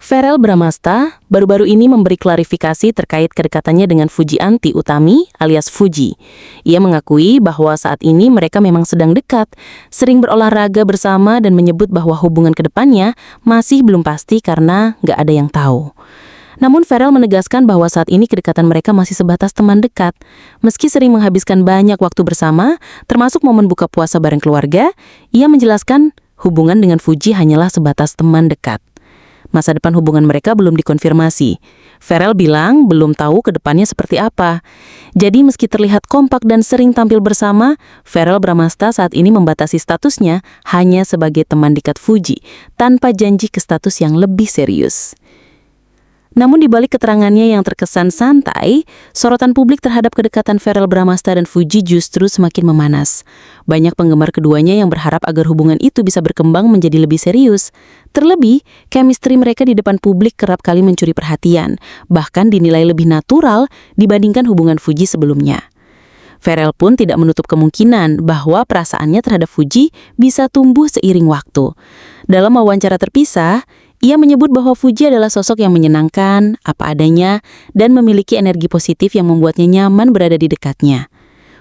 Verrell Bramasta baru-baru ini memberi klarifikasi terkait kedekatannya dengan Fujianti Utami alias Fuji. Ia mengakui bahwa saat ini mereka memang sedang dekat, sering berolahraga bersama dan menyebut bahwa hubungan kedepannya masih belum pasti karena nggak ada yang tahu. Namun Verrell menegaskan bahwa saat ini kedekatan mereka masih sebatas teman dekat. Meski sering menghabiskan banyak waktu bersama, termasuk momen buka puasa bareng keluarga, ia menjelaskan hubungan dengan Fuji hanyalah sebatas teman dekat. Masa depan hubungan mereka belum dikonfirmasi. Verrell bilang belum tahu ke depannya seperti apa. Jadi meski terlihat kompak dan sering tampil bersama, Verrell Bramasta saat ini membatasi statusnya hanya sebagai teman dekat Fuji, tanpa janji ke status yang lebih serius. Namun di balik keterangannya yang terkesan santai, sorotan publik terhadap kedekatan Verrell Bramasta dan Fuji justru semakin memanas. Banyak penggemar keduanya yang berharap agar hubungan itu bisa berkembang menjadi lebih serius. Terlebih, chemistry mereka di depan publik kerap kali mencuri perhatian, bahkan dinilai lebih natural dibandingkan hubungan Fuji sebelumnya. Verrell pun tidak menutup kemungkinan bahwa perasaannya terhadap Fuji bisa tumbuh seiring waktu. Dalam wawancara terpisah, ia menyebut bahwa Fuji adalah sosok yang menyenangkan, apa adanya, dan memiliki energi positif yang membuatnya nyaman berada di dekatnya.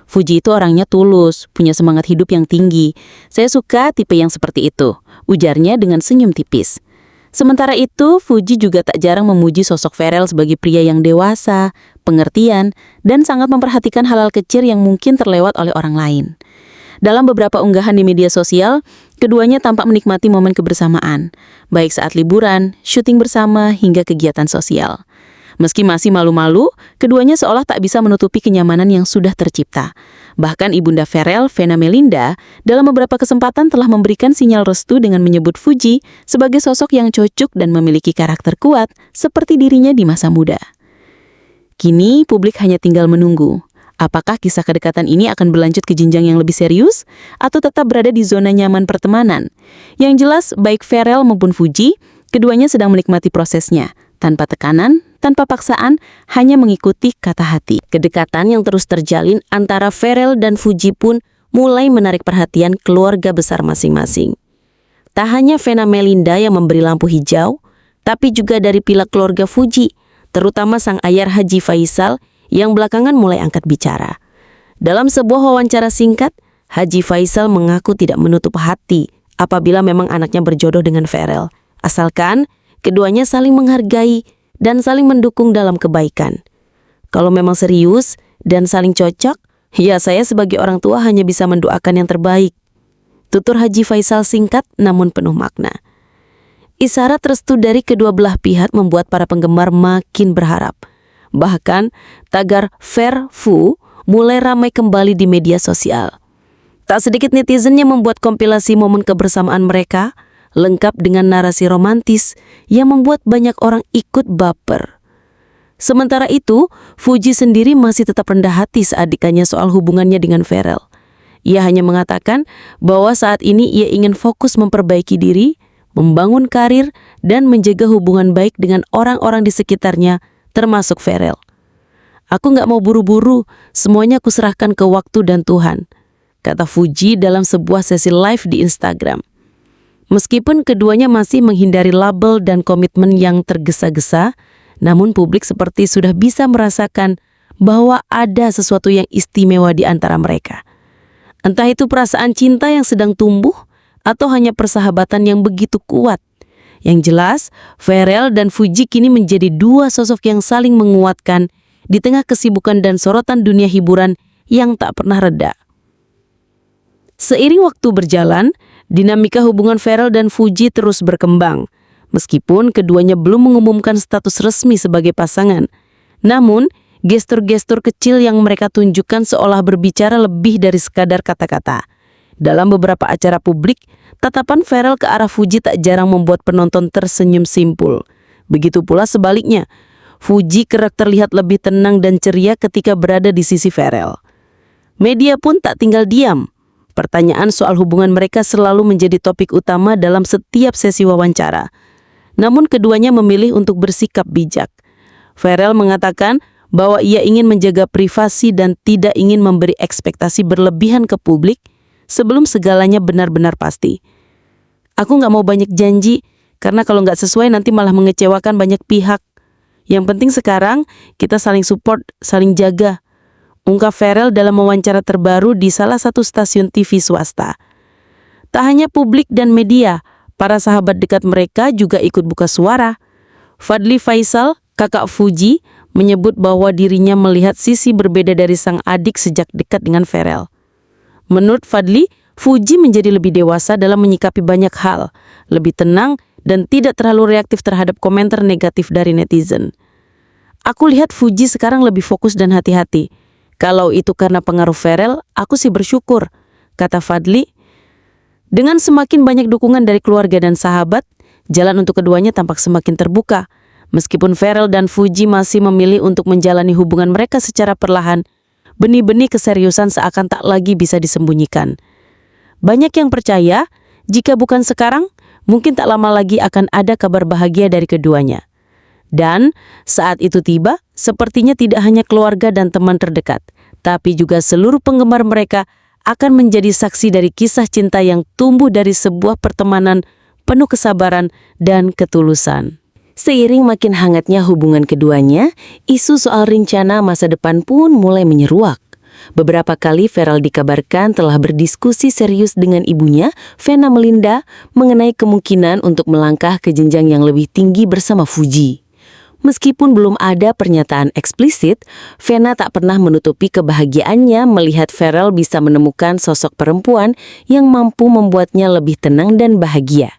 Fuji itu orangnya tulus, punya semangat hidup yang tinggi. Saya suka tipe yang seperti itu, ujarnya dengan senyum tipis. Sementara itu, Fuji juga tak jarang memuji sosok Verrell sebagai pria yang dewasa, pengertian, dan sangat memperhatikan hal-hal kecil yang mungkin terlewat oleh orang lain. Dalam beberapa unggahan di media sosial, keduanya tampak menikmati momen kebersamaan, baik saat liburan, syuting bersama, hingga kegiatan sosial. Meski masih malu-malu, keduanya seolah tak bisa menutupi kenyamanan yang sudah tercipta. Bahkan ibunda Verrell, Vena Melinda, dalam beberapa kesempatan telah memberikan sinyal restu dengan menyebut Fuji sebagai sosok yang cocok dan memiliki karakter kuat seperti dirinya di masa muda. Kini, publik hanya tinggal menunggu. Apakah kisah kedekatan ini akan berlanjut ke jenjang yang lebih serius atau tetap berada di zona nyaman pertemanan? Yang jelas, baik Verrell maupun Fuji, keduanya sedang menikmati prosesnya, tanpa tekanan, tanpa paksaan, hanya mengikuti kata hati. Kedekatan yang terus terjalin antara Verrell dan Fuji pun mulai menarik perhatian keluarga besar masing-masing. Tak hanya Vena Melinda yang memberi lampu hijau, tapi juga dari pihak keluarga Fuji, terutama sang ayah Haji Faisal, yang belakangan mulai angkat bicara. Dalam sebuah wawancara singkat, Haji Faisal mengaku tidak menutup hati apabila memang anaknya berjodoh dengan Verrell, asalkan keduanya saling menghargai dan saling mendukung dalam kebaikan. Kalau memang serius dan saling cocok, ya saya sebagai orang tua hanya bisa mendoakan yang terbaik. Tutur Haji Faisal singkat namun penuh makna. Isyarat restu dari kedua belah pihak membuat para penggemar makin berharap. Bahkan, tagar Verfu mulai ramai kembali di media sosial. Tak sedikit netizen yang membuat kompilasi momen kebersamaan mereka, lengkap dengan narasi romantis yang membuat banyak orang ikut baper. Sementara itu, Fuji sendiri masih tetap rendah hati saat ditanya soal hubungannya dengan Verrell. Ia hanya mengatakan bahwa saat ini ia ingin fokus memperbaiki diri, membangun karir, dan menjaga hubungan baik dengan orang-orang di sekitarnya, termasuk Verrell. Aku nggak mau buru-buru, semuanya aku serahkan ke waktu dan Tuhan, kata Fuji dalam sebuah sesi live di Instagram. Meskipun keduanya masih menghindari label dan komitmen yang tergesa-gesa, namun publik seperti sudah bisa merasakan bahwa ada sesuatu yang istimewa di antara mereka. Entah itu perasaan cinta yang sedang tumbuh, atau hanya persahabatan yang begitu kuat. Yang jelas, Verrell dan Fuji kini menjadi dua sosok yang saling menguatkan di tengah kesibukan dan sorotan dunia hiburan yang tak pernah reda. Seiring waktu berjalan, dinamika hubungan Verrell dan Fuji terus berkembang. Meskipun keduanya belum mengumumkan status resmi sebagai pasangan, namun gestur-gestur kecil yang mereka tunjukkan seolah berbicara lebih dari sekadar kata-kata. Dalam beberapa acara publik, tatapan Verrell ke arah Fuji tak jarang membuat penonton tersenyum simpul. Begitu pula sebaliknya, Fuji kerap terlihat lebih tenang dan ceria ketika berada di sisi Verrell. Media pun tak tinggal diam. Pertanyaan soal hubungan mereka selalu menjadi topik utama dalam setiap sesi wawancara. Namun keduanya memilih untuk bersikap bijak. Verrell mengatakan bahwa ia ingin menjaga privasi dan tidak ingin memberi ekspektasi berlebihan ke publik sebelum segalanya benar-benar pasti. Aku nggak mau banyak janji Karena kalau nggak sesuai nanti malah mengecewakan banyak pihak. Yang penting sekarang kita saling support, saling jaga. Ungkap Pharrell dalam wawancara terbaru di salah satu stasiun TV swasta. Tak hanya publik dan media, para sahabat dekat mereka juga ikut buka suara. Fadly Faisal, kakak Fuji, menyebut bahwa dirinya melihat sisi berbeda dari sang adik sejak dekat dengan Pharrell. Menurut Fadly, Fuji menjadi lebih dewasa dalam menyikapi banyak hal, lebih tenang dan tidak terlalu reaktif terhadap komentar negatif dari netizen. Aku lihat Fuji sekarang lebih fokus dan hati-hati. Kalau itu karena pengaruh Pharrell, aku sih bersyukur, kata Fadly. Dengan semakin banyak dukungan dari keluarga dan sahabat, jalan untuk keduanya tampak semakin terbuka. Meskipun Pharrell dan Fuji masih memilih untuk menjalani hubungan mereka secara perlahan, benih-benih keseriusan seakan tak lagi bisa disembunyikan. Banyak yang percaya, jika bukan sekarang, mungkin tak lama lagi akan ada kabar bahagia dari keduanya. Dan saat itu tiba, sepertinya tidak hanya keluarga dan teman terdekat, tapi juga seluruh penggemar mereka akan menjadi saksi dari kisah cinta yang tumbuh dari sebuah pertemanan penuh kesabaran dan ketulusan. Seiring makin hangatnya hubungan keduanya, isu soal rencana masa depan pun mulai menyeruak. Beberapa kali Pharrell dikabarkan telah berdiskusi serius dengan ibunya, Vena Melinda, mengenai kemungkinan untuk melangkah ke jenjang yang lebih tinggi bersama Fuji. Meskipun belum ada pernyataan eksplisit, Vena tak pernah menutupi kebahagiaannya melihat Pharrell bisa menemukan sosok perempuan yang mampu membuatnya lebih tenang dan bahagia.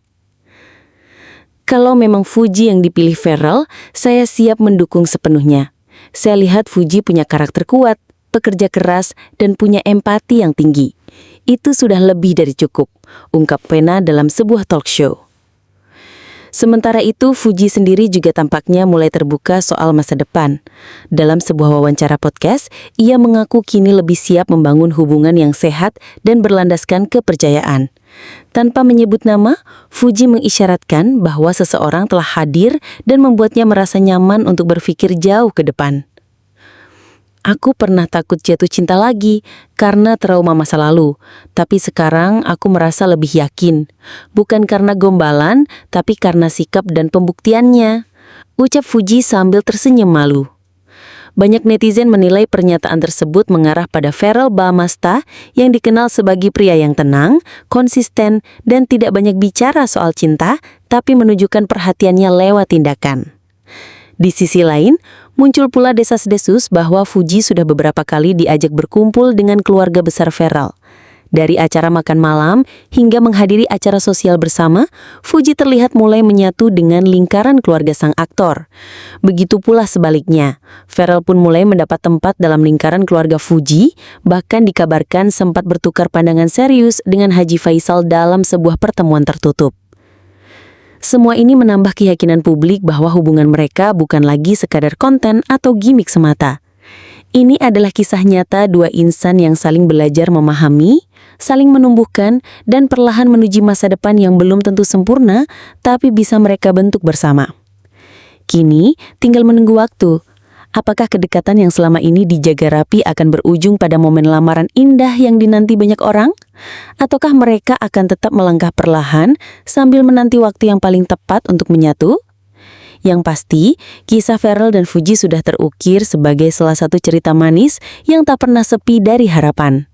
Kalau memang Fuji yang dipilih Pharrell, saya siap mendukung sepenuhnya. Saya lihat Fuji punya karakter kuat, pekerja keras, dan punya empati yang tinggi. Itu sudah lebih dari cukup, ungkap Vena dalam sebuah talk show. Sementara itu, Fuji sendiri juga tampaknya mulai terbuka soal masa depan. Dalam sebuah wawancara podcast, ia mengaku kini lebih siap membangun hubungan yang sehat dan berlandaskan kepercayaan. Tanpa menyebut nama, Fuji mengisyaratkan bahwa seseorang telah hadir dan membuatnya merasa nyaman untuk berpikir jauh ke depan. Aku pernah takut jatuh cinta lagi karena trauma masa lalu, tapi sekarang aku merasa lebih yakin. Bukan karena gombalan, tapi karena sikap dan pembuktiannya, ucap Fuji sambil tersenyum malu. Banyak netizen menilai pernyataan tersebut mengarah pada Pharrell Bahamasta yang dikenal sebagai pria yang tenang, konsisten, dan tidak banyak bicara soal cinta, tapi menunjukkan perhatiannya lewat tindakan. Di sisi lain, muncul pula desas-desus bahwa Fuji sudah beberapa kali diajak berkumpul dengan keluarga besar Pharrell. Dari acara makan malam hingga menghadiri acara sosial bersama, Fuji terlihat mulai menyatu dengan lingkaran keluarga sang aktor. Begitu pula sebaliknya, Pharrell pun mulai mendapat tempat dalam lingkaran keluarga Fuji, bahkan dikabarkan sempat bertukar pandangan serius dengan Haji Faisal dalam sebuah pertemuan tertutup. Semua ini menambah keyakinan publik bahwa hubungan mereka bukan lagi sekadar konten atau gimik semata. Ini adalah kisah nyata dua insan yang saling belajar memahami, saling menumbuhkan, dan perlahan menuju masa depan yang belum tentu sempurna, tapi bisa mereka bentuk bersama. Kini, tinggal menunggu waktu. Apakah kedekatan yang selama ini dijaga rapi akan berujung pada momen lamaran indah yang dinanti banyak orang? Ataukah mereka akan tetap melangkah perlahan sambil menanti waktu yang paling tepat untuk menyatu? Yang pasti, kisah Pharrell dan Fuji sudah terukir sebagai salah satu cerita manis yang tak pernah sepi dari harapan.